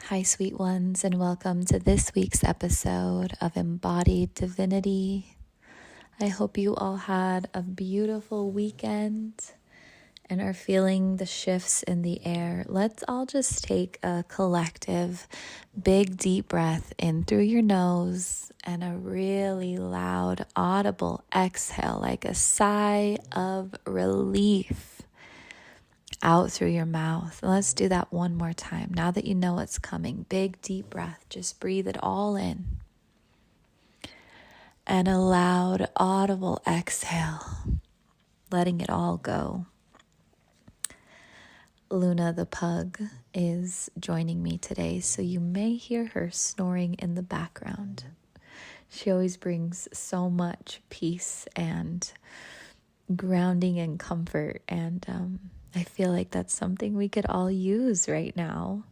Hi, sweet ones, and welcome to this week's episode of Embodied Divinity. I hope you all had a beautiful weekend and are feeling the shifts in the air. Let's all just take a collective, big, deep breath in through your nose and a really loud, audible exhale, like a sigh of relief out through your mouth. Let's do that one more time. Now that you know what's coming, big deep breath, just breathe it all in. And a loud audible exhale, letting it all go. Luna the pug is joining me today, so you may hear her snoring in the background. She always brings so much peace and grounding and comfort, and I feel like that's something we could all use right now.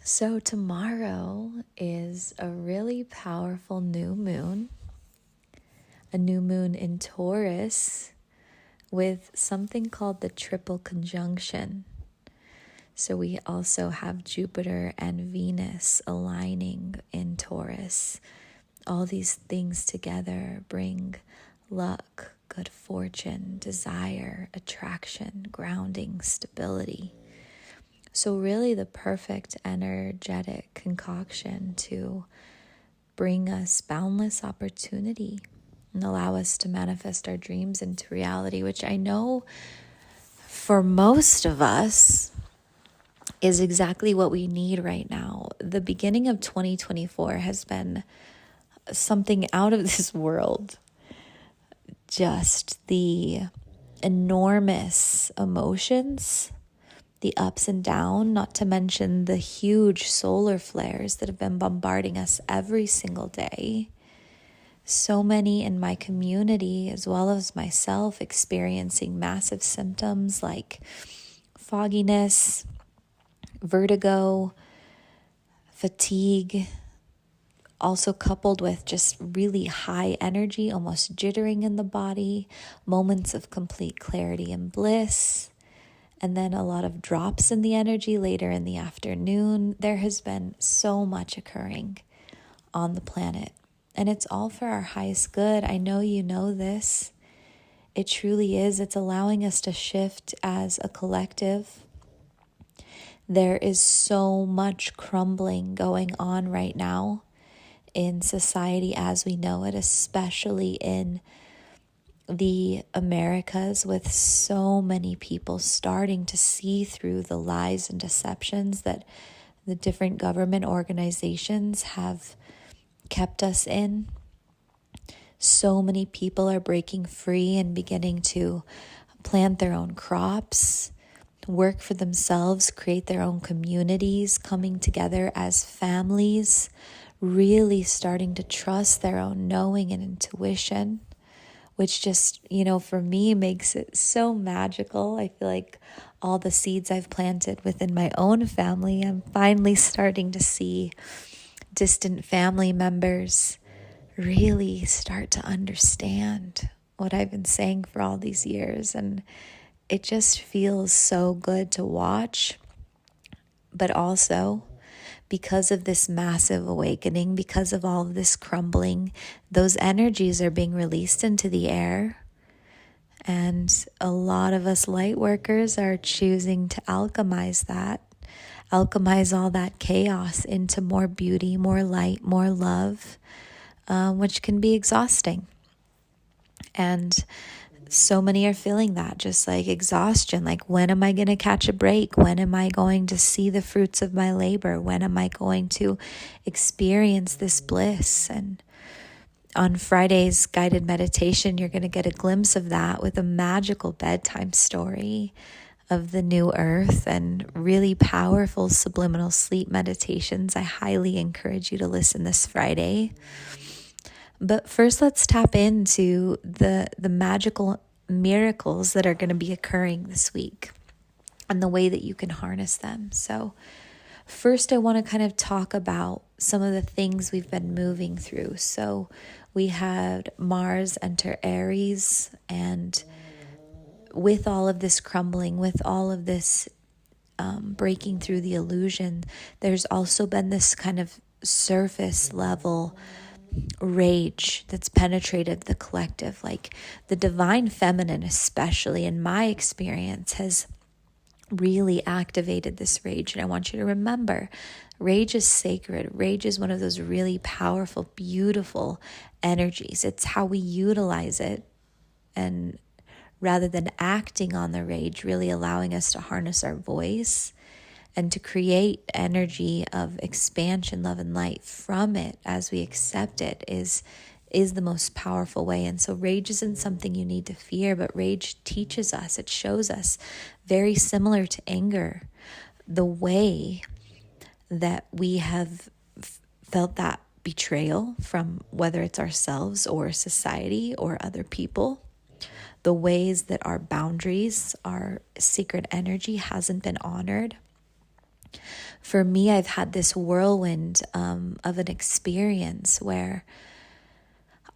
So tomorrow is a really powerful new moon, a new moon in Taurus with something called the triple conjunction. So we also have Jupiter and Venus aligning in Taurus. All these things together bring luck, good fortune, desire, attraction, grounding, stability. So really the perfect energetic concoction to bring us boundless opportunity and allow us to manifest our dreams into reality, which I know for most of us is exactly what we need right now. The beginning of 2024 has been something out of this world. Just the enormous emotions, the ups and downs, not to mention the huge solar flares that have been bombarding us every single day. So many in my community, as well as myself, experiencing massive symptoms like fogginess, vertigo, fatigue, also coupled with just really high energy, almost jittering in the body, moments of complete clarity and bliss, and then a lot of drops in the energy later in the afternoon. There has been so much occurring on the planet, and it's all for our highest good. I know you know this. It truly is. It's allowing us to shift as a collective. There is so much crumbling going on right now in society as we know it, especially in the Americas, with so many people starting to see through the lies and deceptions that the different government organizations have kept us in. So many people are breaking free and beginning to plant their own crops, work for themselves, create their own communities, coming together as families, really starting to trust their own knowing and intuition, which just, for me makes it so magical. I feel like all the seeds I've planted within my own family, I'm finally starting to see distant family members really start to understand what I've been saying for all these years. And it just feels so good to watch, but also because of this massive awakening, because of all of this crumbling, those energies are being released into the air. And a lot of us light workers are choosing to alchemize all that chaos into more beauty, more light, more love, which can be exhausting. And so many are feeling that, just like exhaustion. Like, when am I going to catch a break? When am I going to see the fruits of my labor? When am I going to experience this bliss? And on Friday's guided meditation, you're going to get a glimpse of that with a magical bedtime story of the new earth and really powerful subliminal sleep meditations. I highly encourage you to listen this Friday. But first, let's tap into the magical miracles that are going to be occurring this week and the way that you can harness them. So first, I want to kind of talk about some of the things we've been moving through. So we had Mars enter Aries, and with all of this crumbling, with all of this breaking through the illusion, there's also been this kind of surface level rage that's penetrated the collective. Like the divine feminine, especially in my experience, has really activated this rage. And I want you to remember, rage is sacred. Rage is one of those really powerful, beautiful energies. It's how we utilize it. And rather than acting on the rage, really allowing us to harness our voice and to create energy of expansion, love, and light from it as we accept it is the most powerful way. And so rage isn't something you need to fear, but rage teaches us, it shows us, very similar to anger, the way that we have felt that betrayal from whether it's ourselves or society or other people, the ways that our boundaries, our sacred energy hasn't been honored. For me, I've had this whirlwind of an experience where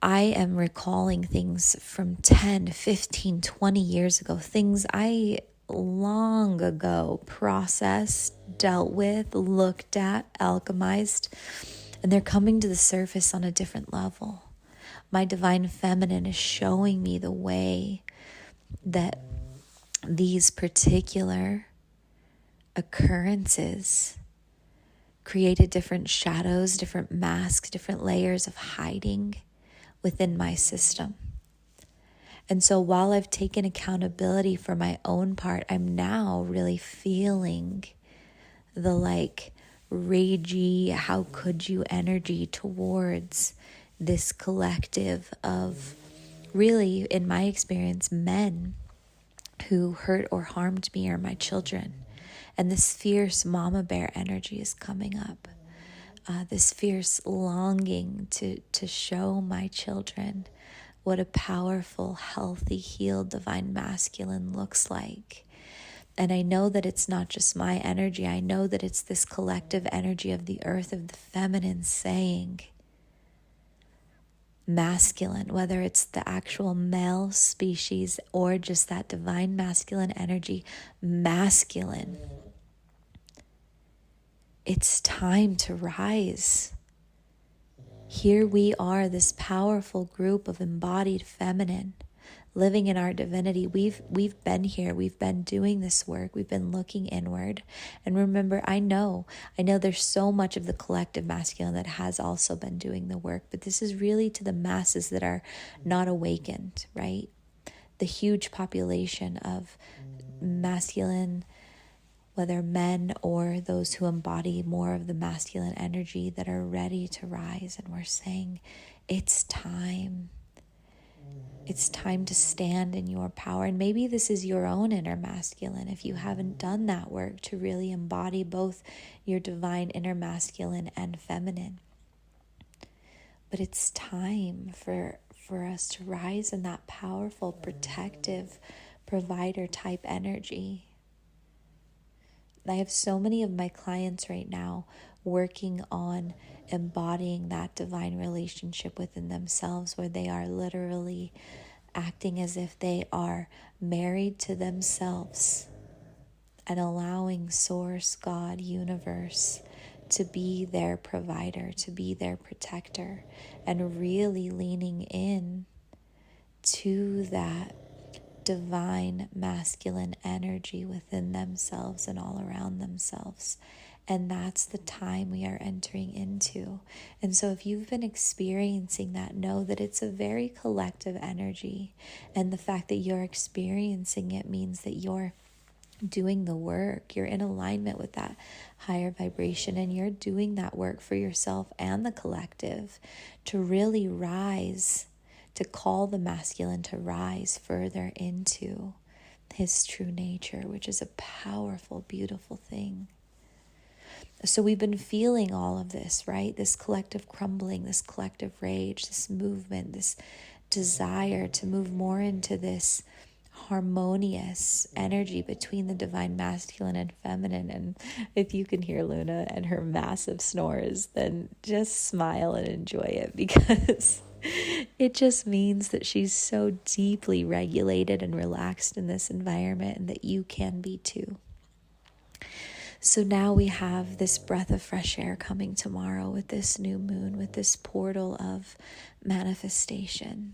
I am recalling things from 10, 15, 20 years ago, things I long ago processed, dealt with, looked at, alchemized, and they're coming to the surface on a different level. My divine feminine is showing me the way that these particular occurrences created different shadows, different masks, different layers of hiding within my system. And so while I've taken accountability for my own part, I'm now really feeling the ragey, how could you energy towards this collective of really, in my experience, men who hurt or harmed me or my children. And this fierce mama bear energy is coming up. This fierce longing to show my children what a powerful, healthy, healed, divine masculine looks like. And I know that it's not just my energy. I know that it's this collective energy of the earth, of the feminine saying, masculine, whether it's the actual male species or just that divine masculine energy, masculine. It's time to rise. Here we are, this powerful group of embodied feminine, living in our divinity. We've been here. We've been doing this work. We've been looking inward. And remember, I know there's so much of the collective masculine that has also been doing the work, but this is really to the masses that are not awakened, right? The huge population of masculine, whether men or those who embody more of the masculine energy that are ready to rise. And we're saying, it's time. It's time to stand in your power. And maybe this is your own inner masculine if you haven't done that work to really embody both your divine inner masculine and feminine. But it's time for us to rise in that powerful, protective, provider type energy. I have so many of my clients right now working on embodying that divine relationship within themselves, where they are literally acting as if they are married to themselves and allowing Source, God, universe to be their provider, to be their protector, and really leaning in to that divine masculine energy within themselves and all around themselves. And that's the time we are entering into. And so if you've been experiencing that, know that it's a very collective energy. And the fact that you're experiencing it means that you're doing the work. You're in alignment with that higher vibration, and you're doing that work for yourself and the collective to really rise, to call the masculine to rise further into his true nature, which is a powerful, beautiful thing. So we've been feeling all of this, right? This collective crumbling, this collective rage, this movement, this desire to move more into this harmonious energy between the divine masculine and feminine. And if you can hear Luna and her massive snores, then just smile and enjoy it, because it just means that she's so deeply regulated and relaxed in this environment, and that you can be too. So now we have this breath of fresh air coming tomorrow with this new moon, with this portal of manifestation.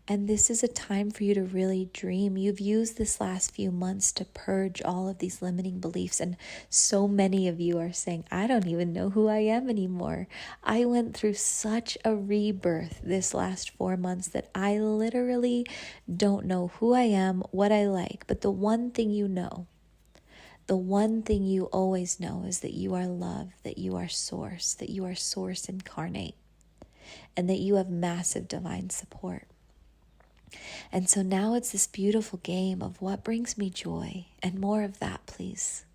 And this is a time for you to really dream. You've used this last few months to purge all of these limiting beliefs. And so many of you are saying, I don't even know who I am anymore. I went through such a rebirth this last 4 months that I literally don't know who I am, what I like. But the one thing you know, the one thing you always know is that you are love, that you are source incarnate, and that you have massive divine support. And so now it's this beautiful game of what brings me joy, and more of that, please.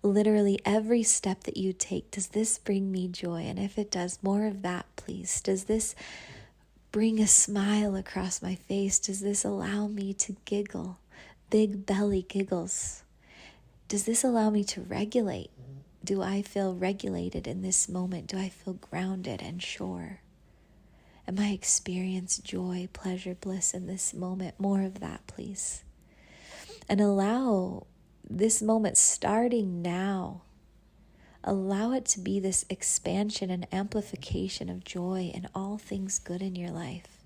Literally every step that you take, does this bring me joy? And if it does, more of that, please. Does this bring a smile across my face? Does this allow me to giggle? Big belly giggles. Does this allow me to regulate? Do I feel regulated in this moment? Do I feel grounded and sure? Am I experience joy, pleasure, bliss in this moment? More of that, please. And allow this moment starting now. Allow it to be this expansion and amplification of joy and all things good in your life.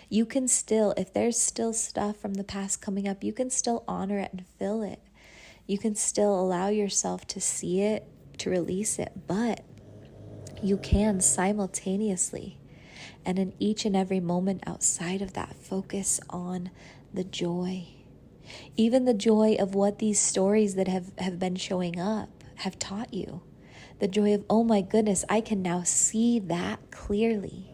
You can still, if there's still stuff from the past coming up, you can still honor it and feel it. You can still allow yourself to see it, to release it, but you can simultaneously and in each and every moment outside of that, focus on the joy. Even the joy of what these stories that have been showing up have taught you. The joy of, oh my goodness, I can now see that clearly.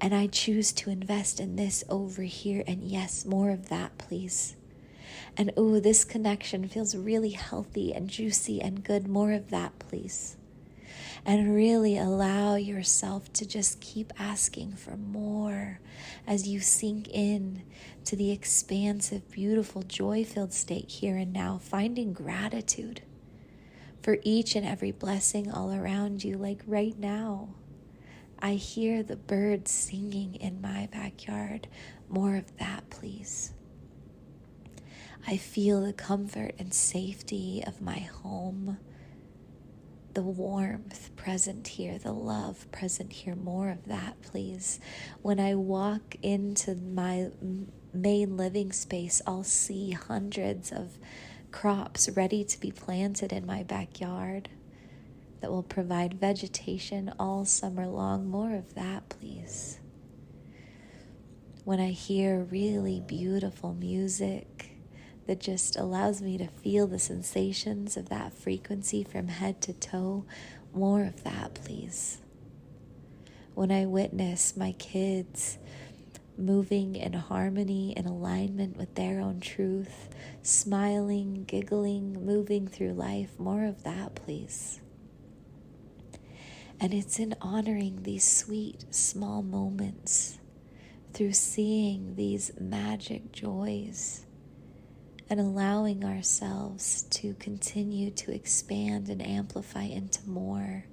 And I choose to invest in this over here. And yes, more of that, please. And oh, this connection feels really healthy and juicy and good. More of that, please. And really allow yourself to just keep asking for more as you sink in to the expansive, beautiful, joy-filled state here and now, finding gratitude for each and every blessing all around you. Like right now, I hear the birds singing in my backyard. More of that, please. I feel the comfort and safety of my home, the warmth present here, the love present here. More of that, please. When I walk into my main living space, I'll see hundreds of crops ready to be planted in my backyard that will provide vegetation all summer long. More of that, please. When I hear really beautiful music that just allows me to feel the sensations of that frequency from head to toe, more of that, please. When I witness my kids moving in harmony, in alignment with their own truth, smiling, giggling, moving through life, more of that, please. And it's in honoring these sweet, small moments, through seeing these magic joys, and allowing ourselves to continue to expand and amplify into more,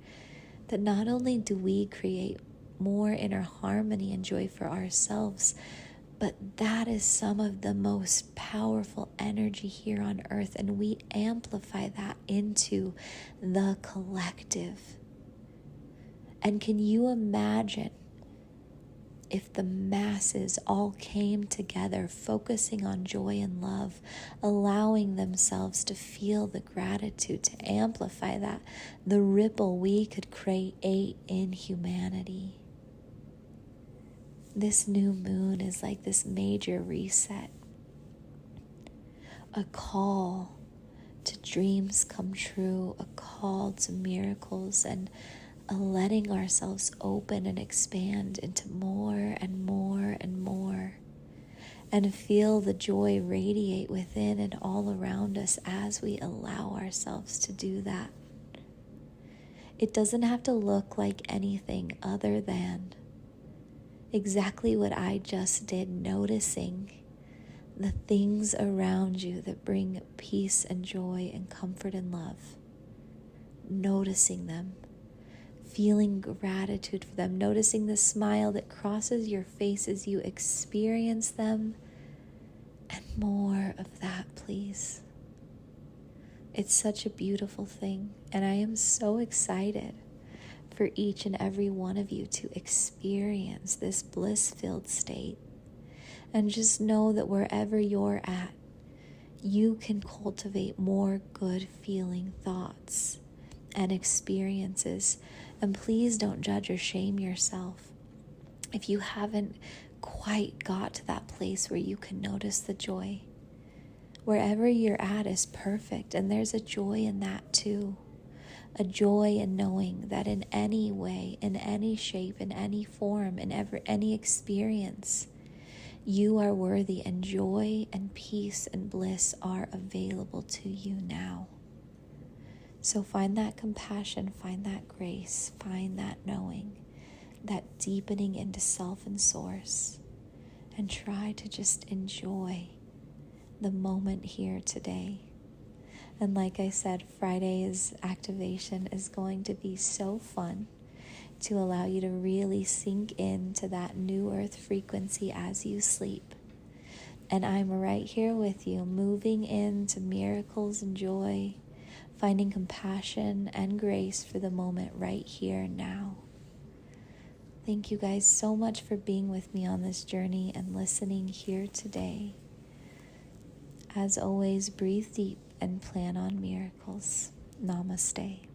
that not only do we create more inner harmony and joy for ourselves, but that is some of the most powerful energy here on earth, and we amplify that into the collective. And can you imagine if the masses all came together, focusing on joy and love, allowing themselves to feel the gratitude, to amplify that, the ripple we could create in humanity. This new moon is like this major reset, a call to dreams come true, a call to miracles, and letting ourselves open and expand into more and more and more, and feel the joy radiate within and all around us as we allow ourselves to do that. It doesn't have to look like anything other than exactly what I just did, noticing the things around you that bring peace and joy and comfort and love, noticing them, feeling gratitude for them, noticing the smile that crosses your face as you experience them, and more of that, please. It's such a beautiful thing, and I am so excited for each and every one of you to experience this bliss-filled state. And just know that wherever you're at, you can cultivate more good feeling thoughts and experiences. And please don't judge or shame yourself if you haven't quite got to that place where you can notice the joy. Wherever you're at is perfect, and there's a joy in that too. A joy in knowing that in any way, in any shape, in any form, in any experience, you are worthy, and joy and peace and bliss are available to you now. So find that compassion, find that grace, find that knowing, that deepening into self and source, and try to just enjoy the moment here today. And like I said, Friday's activation is going to be so fun to allow you to really sink into that new earth frequency as you sleep. And I'm right here with you, moving into miracles and joy, finding compassion and grace for the moment right here now. Thank you guys so much for being with me on this journey and listening here today. As always, breathe deep and plan on miracles. Namaste.